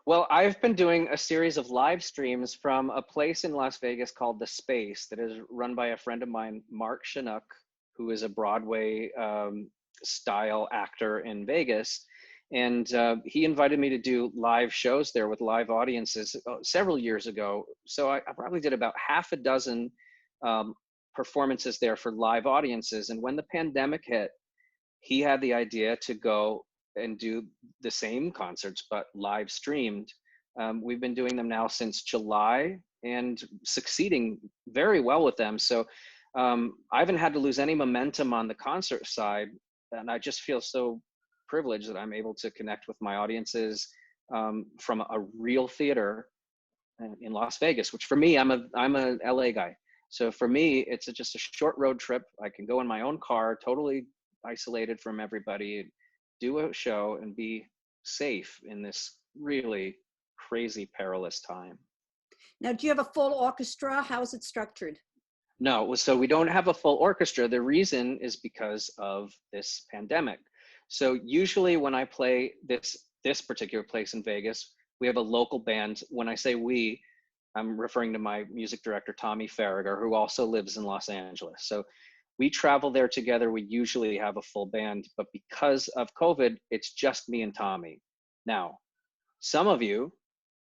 Well, I've been doing a series of live streams from a place in Las Vegas called The Space that is run by a friend of mine, Mark Chinook, who is a Broadway style actor in Vegas. And he invited me to do live shows there with live audiences several years ago. So I probably did about half a dozen um, performances there for live audiences. And when the pandemic hit, he had the idea to go and do the same concerts but live streamed. We've been doing them now since July and succeeding very well with them. So I haven't had to lose any momentum on the concert side, and I just feel so privileged that I'm able to connect with my audiences from a real theater in Las Vegas, which for me, I'm a LA guy. So for me, it's just a short road trip. I can go in my own car, totally isolated from everybody, do a show and be safe in this really crazy, perilous time. Now, do you have a full orchestra? How's it structured? No, so we don't have a full orchestra. The reason is because of this pandemic. So usually when I play this particular place in Vegas, we have a local band. When I say we, I'm referring to my music director, Tommy Farragher, who also lives in Los Angeles. So we travel there together. We usually have a full band, but because of COVID, it's just me and Tommy. Now, some of you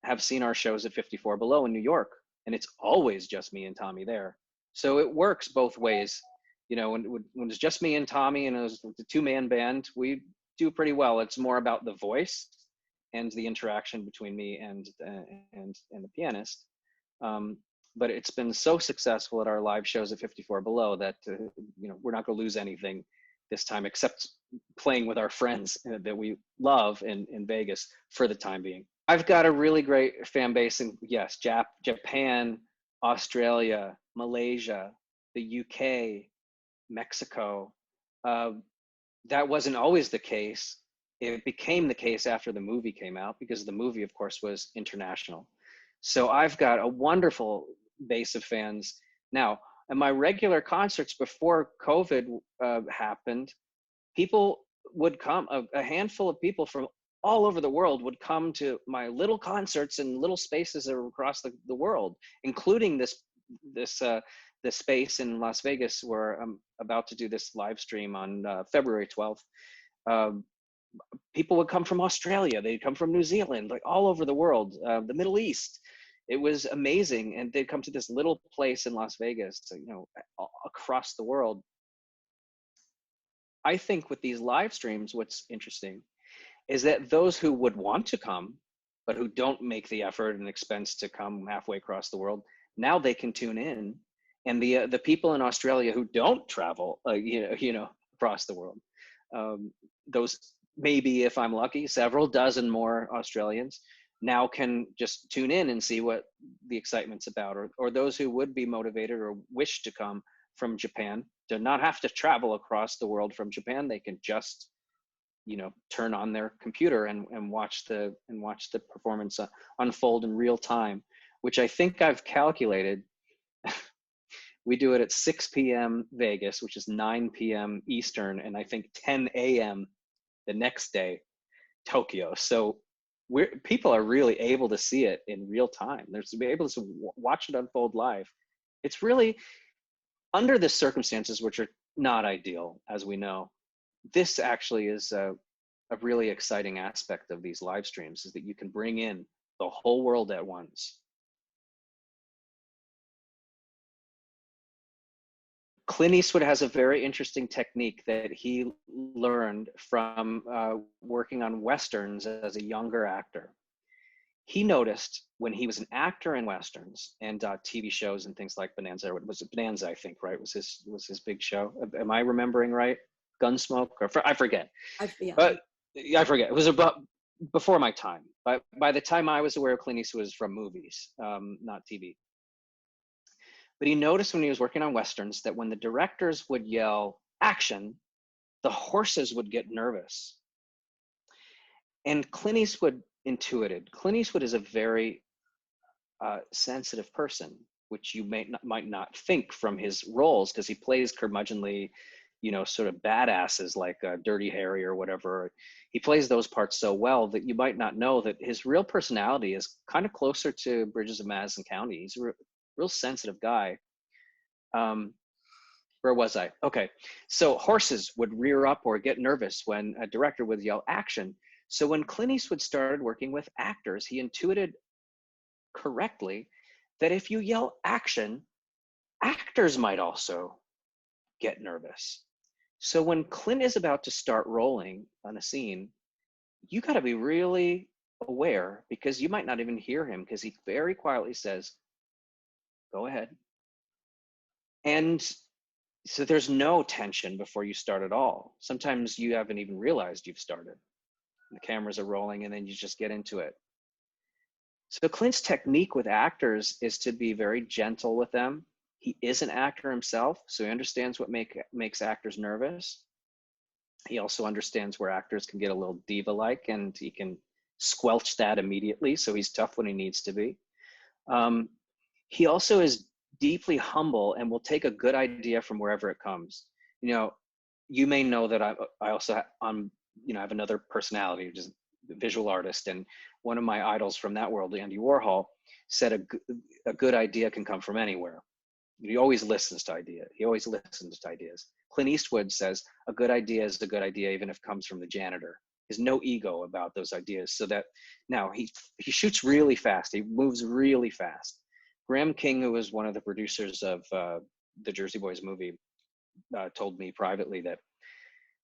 have seen our shows at 54 Below in New York, and it's always just me and Tommy there. So it works both ways. You know, when it's just me and Tommy and it was the two-man band, we do pretty well. It's more about the voice and the interaction between me and the pianist. But it's been so successful at our live shows at 54 Below that you know, we're not going to lose anything this time except playing with our friends that we love in Vegas for the time being. I've got a really great fan base in, yes, Japan, Australia, Malaysia, the UK, Mexico. That wasn't always the case. It became the case after the movie came out because the movie, of course, was international. So I've got a wonderful base of fans now. And my regular concerts before COVID happened, people would come, a handful of people from all over the world would come to my little concerts in little spaces across the world, including this space in Las Vegas where I'm about to do this live stream on February 12th. People would come from Australia, they'd come from New Zealand, like all over the world, the Middle East. It was amazing. And they'd come to this little place in Las Vegas, you know, across the world. I think with these live streams, what's interesting is that those who would want to come, but who don't make the effort and expense to come halfway across the world, now they can tune in. And the people in Australia who don't travel, you know, across the world, those maybe, if I'm lucky, several dozen more Australians now can just tune in and see what the excitement's about, or those who would be motivated or wish to come from Japan do not have to travel across the world from Japan. They can just, you know, turn on their computer and watch the performance unfold in real time, which I think I've calculated. We do it at 6 p.m. Vegas, which is 9 p.m. Eastern, and I think 10 a.m. the next day, Tokyo. So people are really able to see it in real time. They're able to watch it unfold live. It's really, under the circumstances, which are not ideal, as we know, this actually is a really exciting aspect of these live streams, is that you can bring in the whole world at once. Clint Eastwood has a very interesting technique that he learned from working on Westerns as a younger actor. He noticed when he was an actor in Westerns and TV shows and things like Bonanza, or was it Bonanza, I think, right? Was his big show. Am I remembering right? Gunsmoke, or I forget. But I forget. It was about before my time. But by the time I was aware of Clint Eastwood, was from movies, not TV. But he noticed when he was working on Westerns that when the directors would yell action, the horses would get nervous. And Clint Eastwood intuited. Clint Eastwood is a very sensitive person, which you might not think from his roles, because he plays curmudgeonly, sort of badasses like Dirty Harry or whatever. He plays those parts so well that you might not know that his real personality is kind of closer to Bridges of Madison County. He's a real sensitive guy. Where was I? Okay, so horses would rear up or get nervous when a director would yell action. So when Clint Eastwood started working with actors, he intuited correctly that if you yell action, actors might also get nervous. So when Clint is about to start rolling on a scene, you got to be really aware, because you might not even hear him, because he very quietly says, go ahead. And so there's no tension before you start at all. Sometimes you haven't even realized you've started. The cameras are rolling and then you just get into it. So Clint's technique with actors is to be very gentle with them. He is an actor himself, so he understands what makes actors nervous. He also understands where actors can get a little diva-like, and he can squelch that immediately, so he's tough when he needs to be. He also is deeply humble and will take a good idea from wherever it comes. You may know that I also have another personality, which is a visual artist, and one of my idols from that world, Andy Warhol, said a good idea can come from anywhere. He always listens to ideas. He always listens to ideas. Clint Eastwood says a good idea is a good idea even if it comes from the janitor. There's no ego about those ideas. So that now he shoots really fast. He moves really fast. Graham King, who was one of the producers of the Jersey Boys movie, told me privately that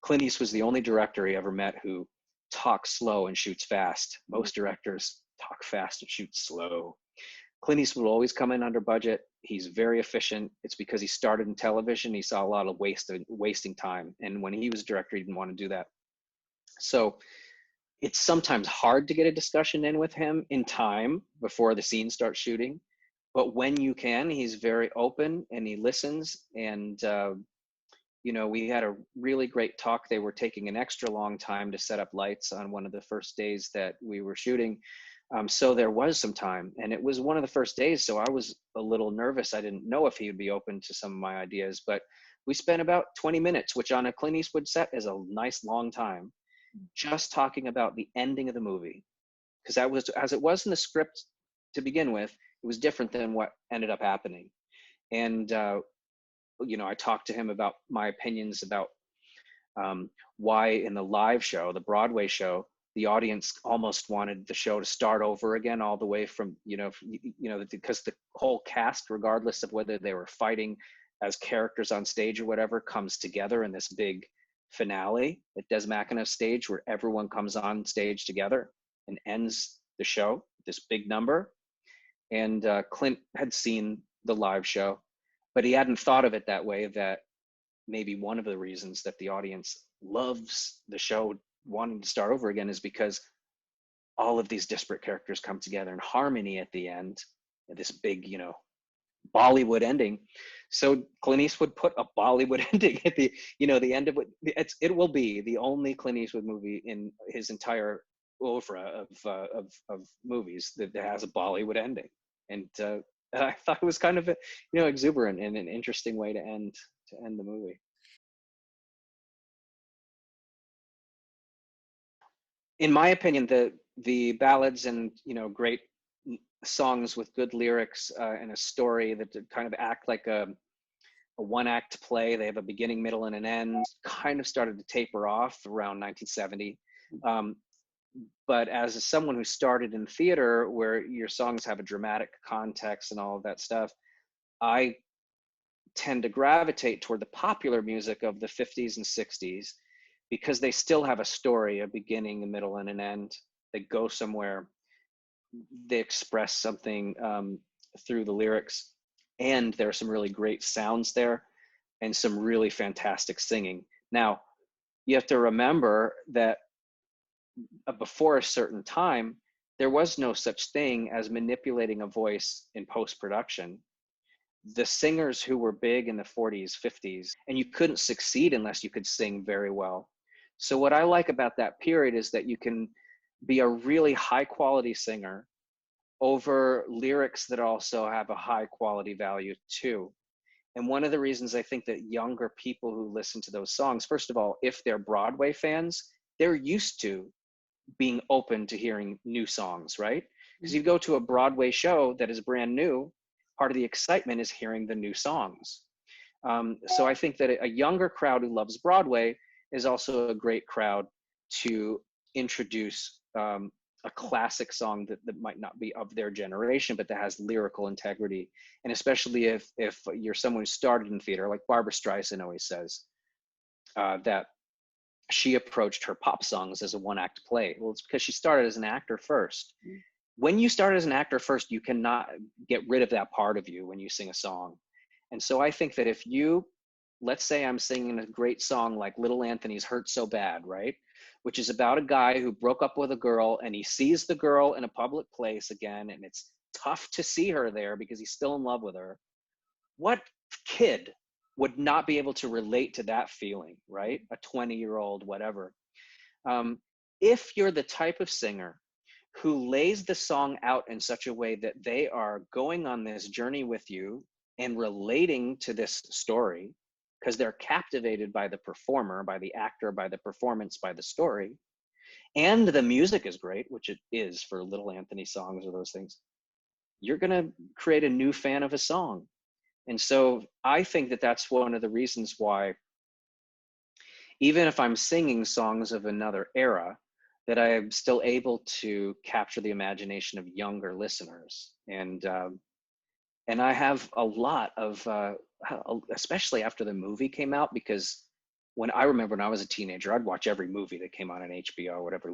Clint Eastwood was the only director he ever met who talks slow and shoots fast. Most directors talk fast and shoot slow. Clint Eastwood will always come in under budget. He's very efficient. It's because he started in television. He saw a lot of wasting time. And when he was director, he didn't want to do that. So it's sometimes hard to get a discussion in with him in time before the scene starts shooting. But when you can, he's very open and he listens. And, we had a really great talk. They were taking an extra long time to set up lights on one of the first days that we were shooting. So there was some time, and it was one of the first days. So I was a little nervous. I didn't know if he would be open to some of my ideas, but we spent about 20 minutes, which on a Clint Eastwood set is a nice long time, just talking about the ending of the movie. Because that was, as it was in the script to begin with, it was different than what ended up happening. And, I talked to him about my opinions about why in the live show, the Broadway show, the audience almost wanted the show to start over again, all the way from, because the whole cast, regardless of whether they were fighting as characters on stage or whatever, comes together in this big finale at Des McAnuff's stage, where everyone comes on stage together and ends the show, this big number. And Clint had seen the live show, but he hadn't thought of it that way, that maybe one of the reasons that the audience loves the show wanting to start over again is because all of these disparate characters come together in harmony at the end, this big, Bollywood ending. So Clint Eastwood put a Bollywood ending at the, the end of it. It will be the only Clint Eastwood movie in his entire oeuvre of movies that has a Bollywood ending. And I thought it was kind of exuberant and an interesting way to end the movie. In my opinion, the ballads and great songs with good lyrics and a story that kind of act like a one-act play. They have a beginning, middle, and an end. Kind of started to taper off around 1970. But as someone who started in theater, where your songs have a dramatic context and all of that stuff, I tend to gravitate toward the popular music of the 50s and 60s, because they still have a story, a beginning, a middle, and an end. They go somewhere. They express something through the lyrics. And there are some really great sounds there and some really fantastic singing. Now, you have to remember that before a certain time, there was no such thing as manipulating a voice in post-production. The singers who were big in the 40s, 50s, and you couldn't succeed unless you could sing very well. So what I like about that period is that you can be a really high quality singer over lyrics that also have a high quality value too. And one of the reasons I think that younger people who listen to those songs, first of all, if they're Broadway fans, they're used to being open to hearing new songs, right? Because you go to a Broadway show that is brand new, part of the excitement is hearing the new songs. So I think that a younger crowd who loves Broadway is also a great crowd to introduce a classic song that might not be of their generation, but that has lyrical integrity. And especially if you're someone who started in theater, like Barbra Streisand always says, that she approached her pop songs as a one-act play. Well, it's because she started as an actor first. When you start as an actor first, you cannot get rid of that part of you when you sing a song. And so I think that if you, let's say I'm singing a great song like Little Anthony's Hurt So Bad, right? Which is about a guy who broke up with a girl and he sees the girl in a public place again, and it's tough to see her there because he's still in love with her. What kid would not be able to relate to that feeling, right? A 20-year-old, whatever. If you're the type of singer who lays the song out in such a way that they are going on this journey with you and relating to this story, because they're captivated by the performer, by the actor, by the performance, by the story, and the music is great, which it is for Little Anthony songs or those things, you're going to create a new fan of a song. And so I think that that's one of the reasons why, even if I'm singing songs of another era, that I'm still able to capture the imagination of younger listeners. And I have a lot of, especially after the movie came out, because when I remember when I was a teenager, I'd watch every movie that came out on HBO or whatever,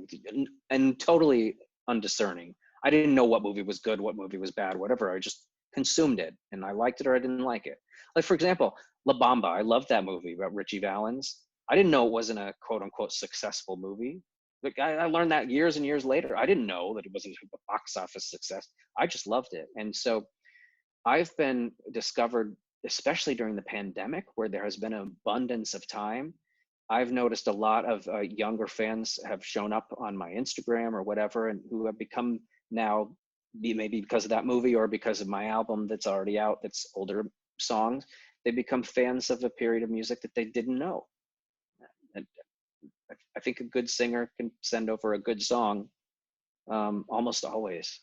and totally undiscerning. I didn't know what movie was good, what movie was bad, whatever. I just consumed it, and I liked it or I didn't like it. Like, for example, La Bamba. I loved that movie about Richie Valens. I didn't know it wasn't a quote unquote successful movie. Like, I learned that years and years later. I didn't know that it wasn't a box office success. I just loved it. And so I've been discovered, especially during the pandemic, where there has been an abundance of time. I've noticed a lot of younger fans have shown up on my Instagram or whatever, and who have become now, maybe because of that movie or because of my album that's already out, that's older songs, they become fans of a period of music that they didn't know. And I think a good singer can send over a good song almost always.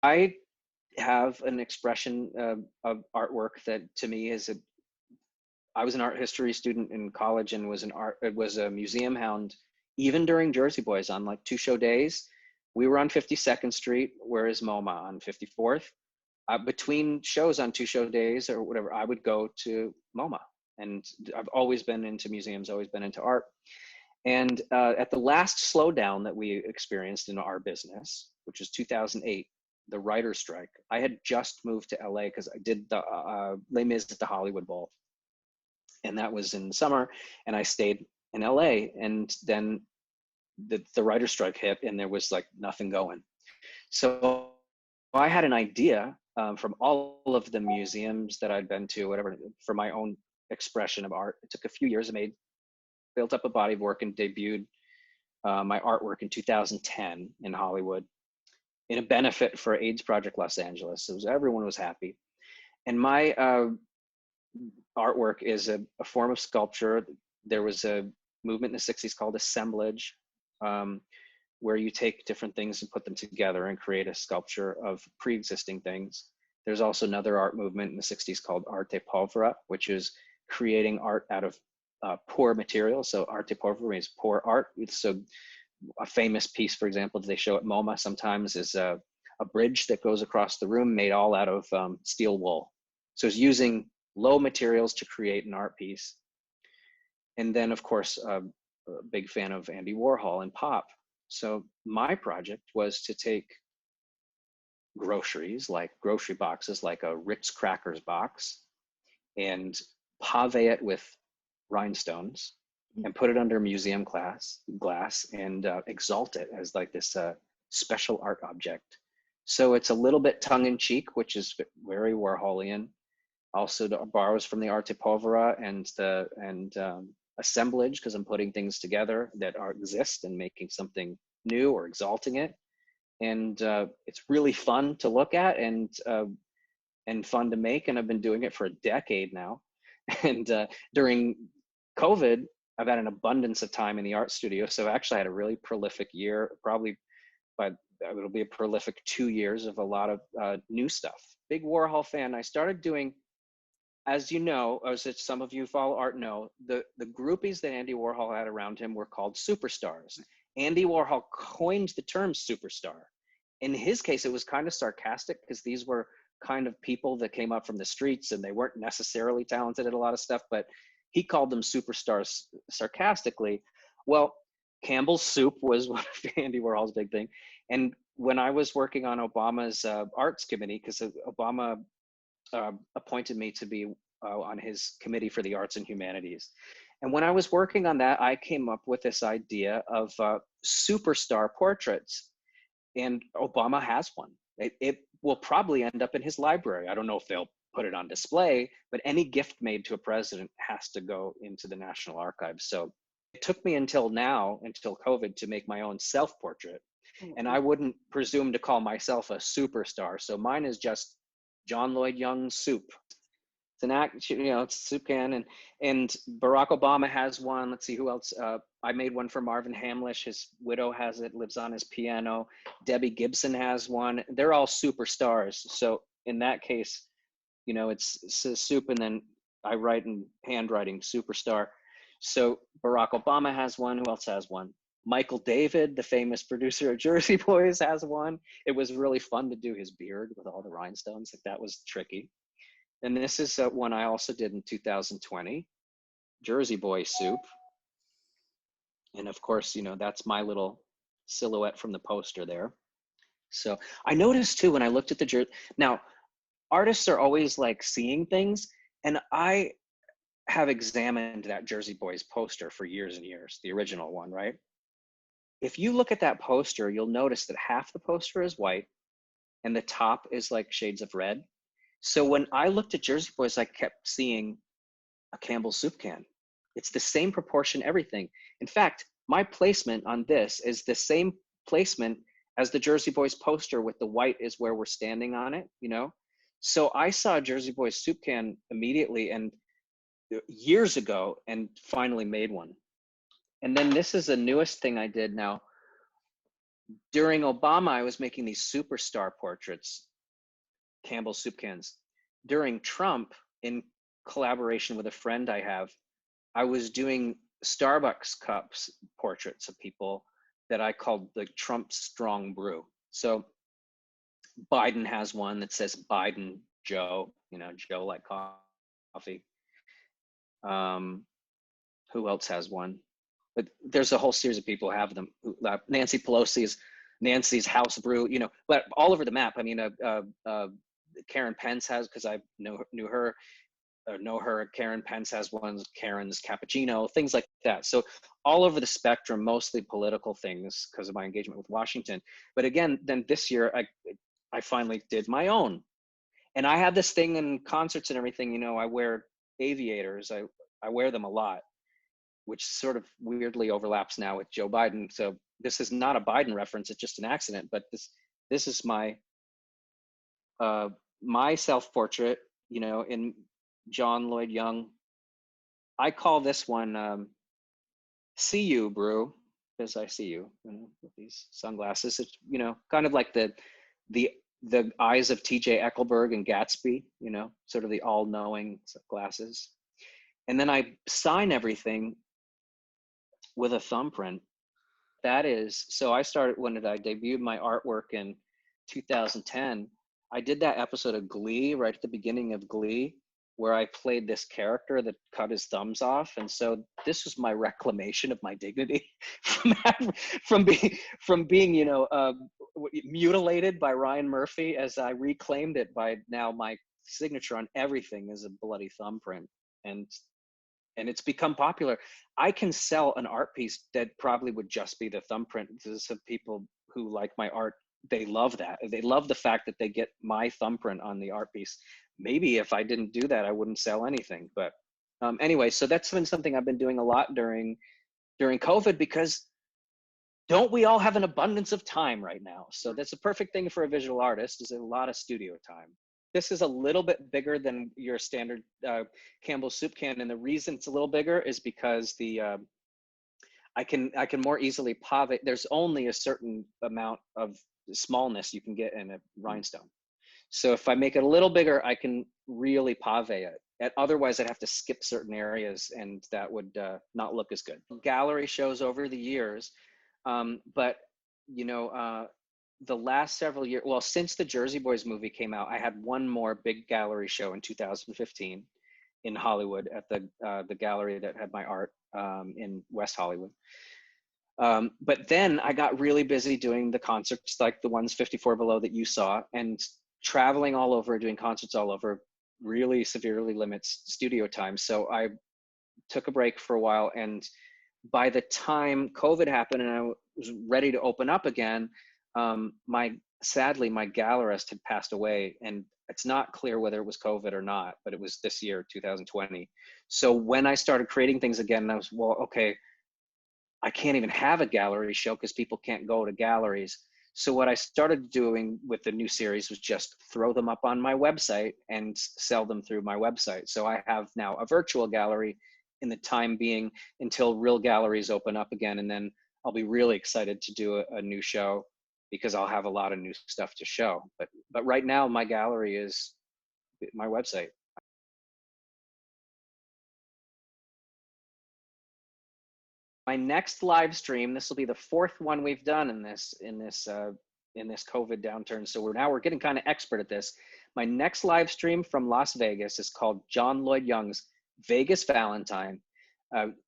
I have an expression of artwork that to me is I was an art history student in college and was a museum hound even during Jersey Boys on like 2 show days. We were on 52nd Street, whereas MoMA on 54th. Between shows on 2 show days or whatever, I would go to MoMA. And I've always been into museums, always been into art. And at the last slowdown that we experienced in our business, which was 2008, the writer's strike, I had just moved to LA because I did the Les Mis at the Hollywood Bowl. And that was in summer, and I stayed in LA. And then the writer's strike hit, and there was like nothing going. So I had an idea from all of the museums that I'd been to, whatever, for my own expression of art. It took a few years. I built up a body of work and debuted my artwork in 2010 in Hollywood in a benefit for AIDS Project Los Angeles. Everyone was happy. And my artwork is a form of sculpture. There was a movement in the 60s called assemblage, where you take different things and put them together and create a sculpture of pre-existing things. There's also another art movement in the 60s called arte povera, which is creating art out of poor materials. So arte povera means poor art. So a famous piece, for example, that they show at MoMA sometimes is a bridge that goes across the room made all out of steel wool. So it's using low materials to create an art piece. And then, of course, a big fan of Andy Warhol and pop. So my project was to take groceries, like grocery boxes, like a Ritz crackers box, and pave it with rhinestones and put it under museum glass and exalt it as like this special art object. So it's a little bit tongue-in-cheek, which is very Warholian. Also borrows from the arte povera and assemblage, because I'm putting things together that exist and making something new or exalting it. and it's really fun to look at and fun to make. And I've been doing it for a decade now. And during COVID, I've had an abundance of time in the art studio. So I actually had a really prolific year, probably, but it'll be a prolific 2 years of a lot of new stuff. Big Warhol fan. I started doing, as you know, as some of you follow art know, the groupies that Andy Warhol had around him were called superstars. Andy Warhol coined the term superstar. In his case, it was kind of sarcastic because these were kind of people that came up from the streets and they weren't necessarily talented at a lot of stuff, but he called them superstars sarcastically. Well, Campbell's soup was one of Andy Warhol's big thing. And when I was working on Obama's arts committee, because Obama appointed me to be on his committee for the arts and humanities. And when I was working on that, I came up with this idea of superstar portraits. And Obama has one. It will probably end up in his library. I don't know if they'll put it on display, but any gift made to a president has to go into the National Archives. So it took me until now, until COVID, to make my own self-portrait. And I wouldn't presume to call myself a superstar. So mine is just John Lloyd Young soup. It's an act, you know, it's a soup can. And Barack Obama has one. Let's see who else. I made one for Marvin Hamlish. His widow has it, lives on his piano. Debbie Gibson has one. They're all superstars. So in that case, you know, it's a soup, and then I write in handwriting superstar. So Barack Obama has one. Who else has one? Michael David, the famous producer of Jersey Boys, has one. It was really fun to do his beard with all the rhinestones. Like, that was tricky. And this is one I also did in 2020, Jersey Boy soup. And of course, you know, that's my little silhouette from the poster there. So I noticed too, when I looked at the jersey, now artists are always like seeing things, and I have examined that Jersey Boys poster for years and years, the original one, right? If you look at that poster, you'll notice that half the poster is white and the top is like shades of red. So when I looked at Jersey Boys, I kept seeing a Campbell's soup can. It's the same proportion, everything. In fact, my placement on this is the same placement as the Jersey Boys poster, with the white is where we're standing on it, you know? So I saw Jersey Boys soup can immediately, and years ago, and finally made one. And then this is the newest thing I did now. During Obama, I was making these superstar portraits, Campbell's soup cans. During Trump, in collaboration with a friend I have, I was doing Starbucks cups portraits of people that I called the Trump Strong Brew. So Biden has one that says Biden Joe, you know, Joe like coffee. Who else has one? But there's a whole series of people who have them. Nancy Pelosi's Nancy's House Brew, you know, but all over the map. I mean, Karen Pence has, because I know her. Karen Pence has one. Karen's Cappuccino, things like that. So all over the spectrum, mostly political things because of my engagement with Washington. But again, then this year I finally did my own, and I have this thing in concerts and everything. You know, I wear aviators. I wear them a lot, which sort of weirdly overlaps now with Joe Biden. So this is not a Biden reference, it's just an accident, but this is my my self-portrait, you know, in John Lloyd Young. I call this one See You Brew, because I see you, you know, with these sunglasses. It's, you know, kind of like the eyes of TJ Eckelberg and Gatsby, you know, sort of the all-knowing glasses. And then I sign everything with a thumbprint. That is, so I started, when I debuted my artwork in 2010, I did that episode of Glee, right at the beginning of Glee, where I played this character that cut his thumbs off. And so this was my reclamation of my dignity from being, you know, mutilated by Ryan Murphy, as I reclaimed it by now my signature on everything is a bloody thumbprint. And it's become popular. I can sell an art piece that probably would just be the thumbprint. There's some people who like my art. They love that. They love the fact that they get my thumbprint on the art piece. Maybe if I didn't do that, I wouldn't sell anything. But anyway, so that's been something I've been doing a lot during COVID, because don't we all have an abundance of time right now? So that's a perfect thing for a visual artist, is a lot of studio time. This is a little bit bigger than your standard Campbell's soup can. And the reason it's a little bigger is because I can more easily pave. There's only a certain amount of smallness you can get in a rhinestone. So if I make it a little bigger, I can really pave it. And otherwise, I'd have to skip certain areas, and that would not look as good. Gallery shows over the years, but you know, the last several years, well, since the Jersey Boys movie came out, I had one more big gallery show in 2015 in Hollywood at the gallery that had my art in West Hollywood. But then I got really busy doing the concerts, like the ones 54 Below that you saw, and traveling all over, doing concerts all over really severely limits studio time. So I took a break for a while, and by the time COVID happened and I was ready to open up again, sadly my gallerist had passed away, and it's not clear whether it was COVID or not, but it was this year, 2020. So when I started creating things again, I was, well, okay, I can't even have a gallery show because people can't go to galleries. So what I started doing with the new series was just throw them up on my website and sell them through my website. So I have now a virtual gallery in the time being until real galleries open up again. And then I'll be really excited to do a new show because I'll have a lot of new stuff to show. But right now my gallery is my website. My next live stream, this will be the fourth one we've done in this COVID downturn. So we're getting kind of expert at this. My next live stream from Las Vegas is called John Lloyd Young's Vegas Valentine.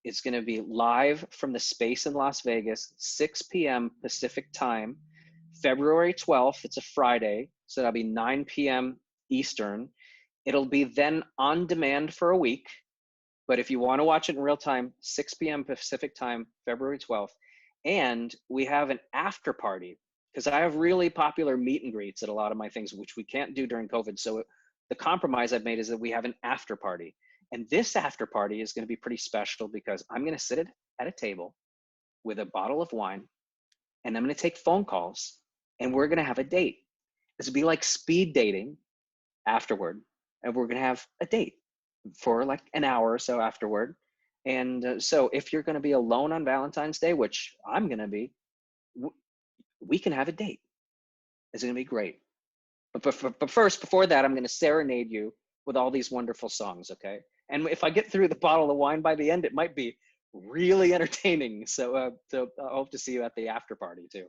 It's going to be live from the space in Las Vegas, 6 p.m. Pacific time, February 12th. It's a Friday, so that'll be 9 p.m. Eastern. It'll be then on demand for a week. But if you want to watch it in real time, 6 p.m. Pacific time, February 12th. And we have an after party, because I have really popular meet and greets at a lot of my things, which we can't do during COVID. So the compromise I've made is that we have an after party. And this after party is going to be pretty special because I'm going to sit at a table with a bottle of wine, and I'm going to take phone calls, and we're going to have a date. This will be like speed dating afterward. And we're going to have a date for like an hour or so afterward. And so if you're going to be alone on Valentine's Day, which I'm going to be, we can have a date. It's going to be great. But first, before that, I'm going to serenade you with all these wonderful songs, okay? And if I get through the bottle of wine by the end, it might be really entertaining. So I hope to see you at the after party too.